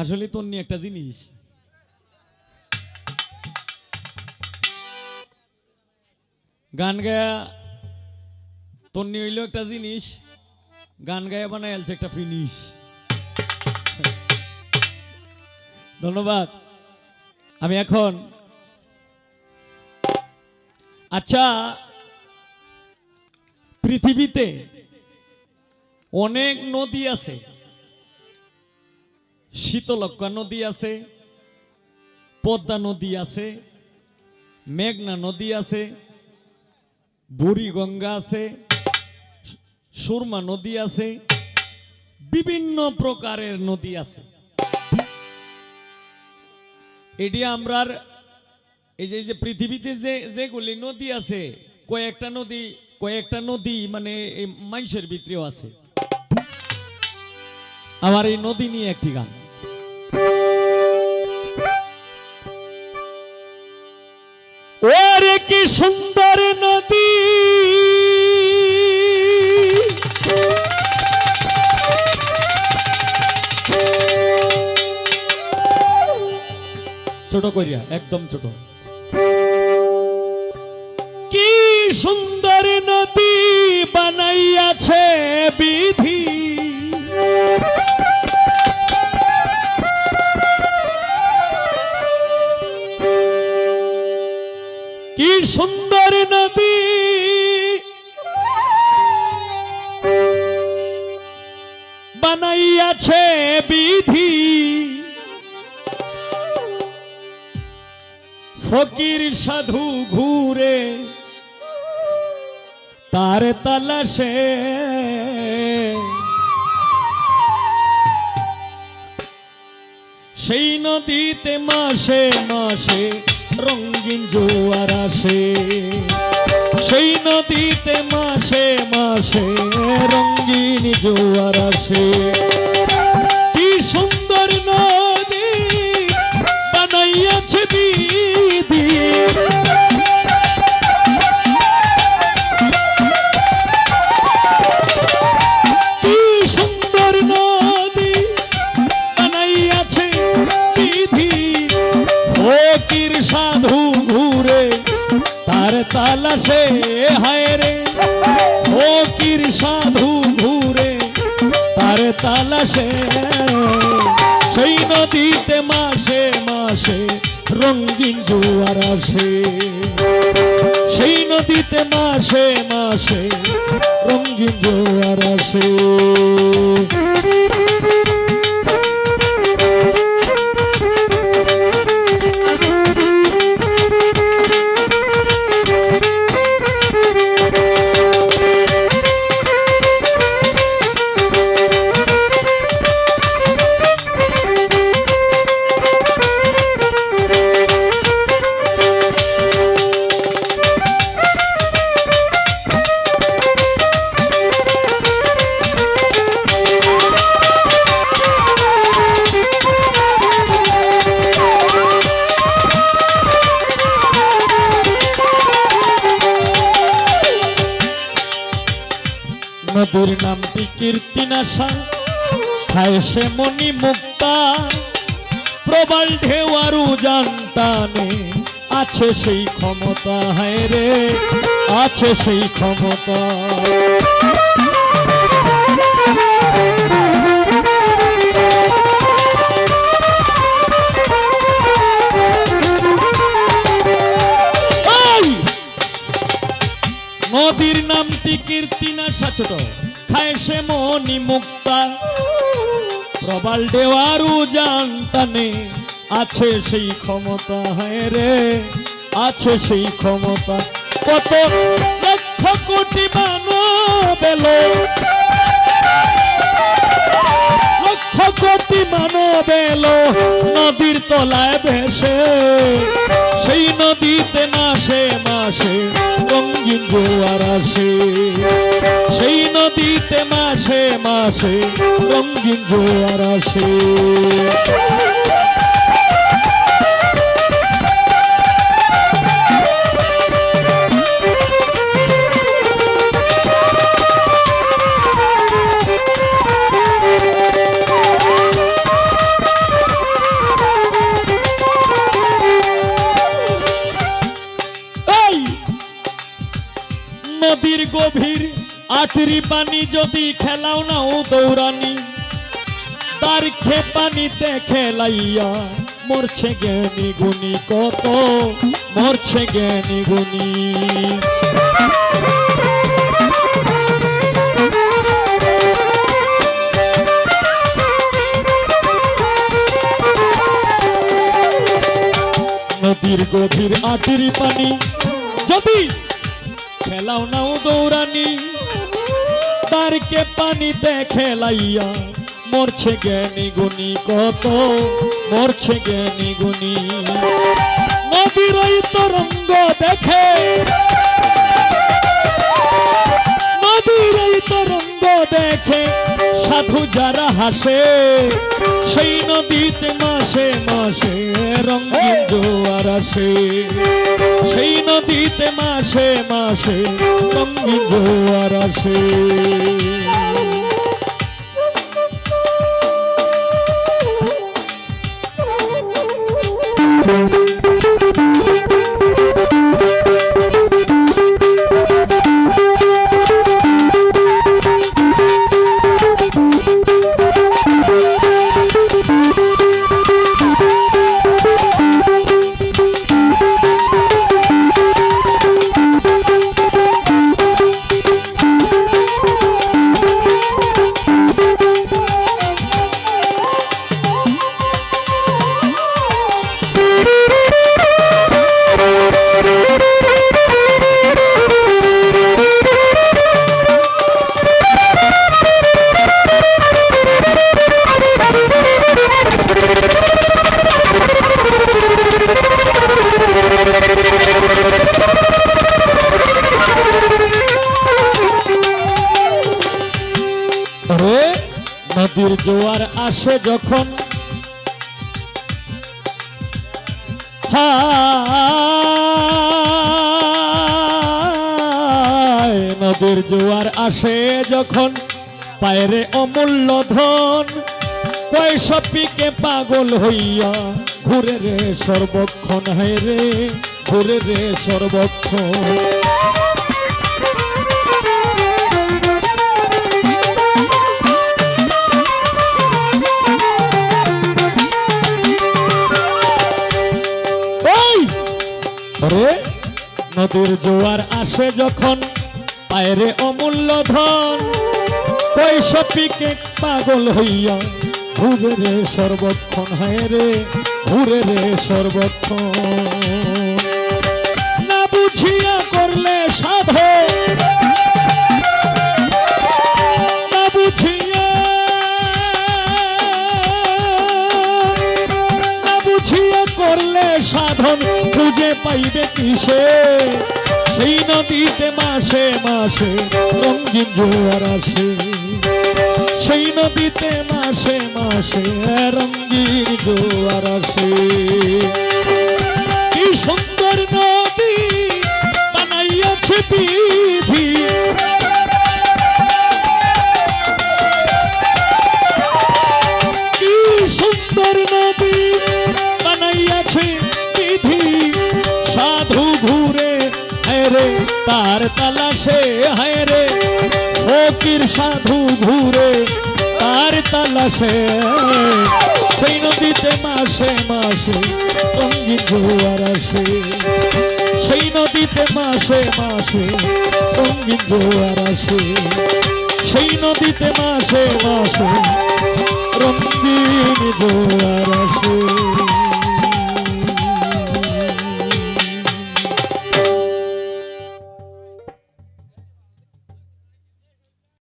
আসলে তন্নি একটা জিনিস, গান গায়া তন্নি হইল একটা জিনিস, গান গায়া বানায় আলছে একটা ফিনিশ। ধন্যবাদ। আমি এখন আচ্ছা, পৃথিবীতে অনেক নদী আছে, শীতলক্ষ্যা নদী আছে, পদ্মা নদী আছে, মেঘনা নদী আছে, বুড়িগঙ্গা আছে, সুরমা নদী আছে, বিভিন্ন প্রকারের নদী আছে। এটি আমরার এই যে পৃথিবীতে যেগুলি নদী আছে, কয়েকটা নদী মানে মানুষের ভিতরেও আছে। আমার এই নদী নিয়ে একটি গান। ওরে কি সুন্দর নদী, ছোট করিয়া, একদম ছোট। কি সুন্দর নদী বানাইয়াছে বিধি, কি সুন্দর নদী বানাইয়াছে বিধি, ফকির সাধু ঘুরে তার তালাশে, সেই নদীতে মাসে মাসে রঙিন জোয়ার আসে, সেই নদীতে মাসে মাসে রঙিন জোয়ার আসে। কি সুন্দর নদী বানাইয়াছে বিধি, কি সুন্দর নদী বানাইয়াছে বিধি, ফকির সাধু ঘুরে তার তালাশে, হায় রে ফকির সাধু ঘুরে তার তালাশে, সেই নদীতে মাসে মাসে রঙিন জোয়ার আসে, সেই নদীতে মাসে মাসে রঙিন জোয়ার আসে। নদীর নামটি কীর্তিনাশা, খায় সে মণি মুক্তা, প্রবল ঢেউ আর উজান টানে, আছে সেই ক্ষমতা, হায় রে আছে সেই ক্ষমতা। নদীর নামটি কীর্তিনাশা, ছোট, খায় সে মণি মুক্তা, প্রবল ঢেউ আর উজান টানে, আছে সেই ক্ষমতা, হায় রে আছে সেই ক্ষমতা। কত লক্ষ কোটি মানব এলো, লক্ষ কোটি মানব এলো নদীর তলায় ভেসে, সেই নদীতে মাসে মাসে রঙিন জোয়ার আসে, সেই নদীতে মাসে মাসে রঙিন জোয়ার আসে। গভীর আটরি পানি যদি খেলাও নাও দৌড়ানি তার পানিতে খেলাইয়া মরছে জ্ঞানী গুণী কত মরছে জ্ঞানী গুণী নদীর গভীর আটরি পানি যদি খেলাও নাও দৌড়ানি তার পানিতে খেলাইয়া মরছে জ্ঞানী গুণী কত মরছে জ্ঞানী গুণী নদীর ওই তরঙ্গ দেখে নদীর ওই তরঙ্গ দেখে সাধু যারা হাসে সেই নদীতে মাসে মাসে রঙিন জোয়ার আসে সেই নদীতে মাসে মাসে রঙিন জোয়ার আসে নদীর জোয়ার আসে যখন নদীর জোয়ার আসে যখন পায়রে অমূল্য ধন পয়সা পিকে পাগল হইয়া ঘুরে রে সর্বক্ষণ হায় রে ঘুরে রে সর্বক্ষণ নদীর জোয়ার আসে যখন পায়রে অমূল্য ধন পয়সা পিকে পাগল হইয়া ঘুরে রে সর্বক্ষণ হায় রে ঘুরে রে সর্বক্ষণ না বুঝিয়া করলে সাধে না বুঝিয়া করলে সাধন খুঁজে পাইবে কিসে সেই নদীতে মাসে মাসে রঙিন জোয়ার আসে সেই নদীতে মাসে মাসে রঙিন জোয়ার আসে কি সুন্দর নদী বানাইয়াছে বিধি কি সুন্দর নদী বানাইয়াছে বিধি সাধু ঘুরে হায় রে তার তালাশে হায় রে ফকির সাধু ঘুরে তার তালাশে সেই নদীতে মাসে মাসে রঙিন জোয়ার আসে সেই নদীতে মাসে মাসে রঙিন জোয়ার আসে সেই নদীতে মাসে মাসে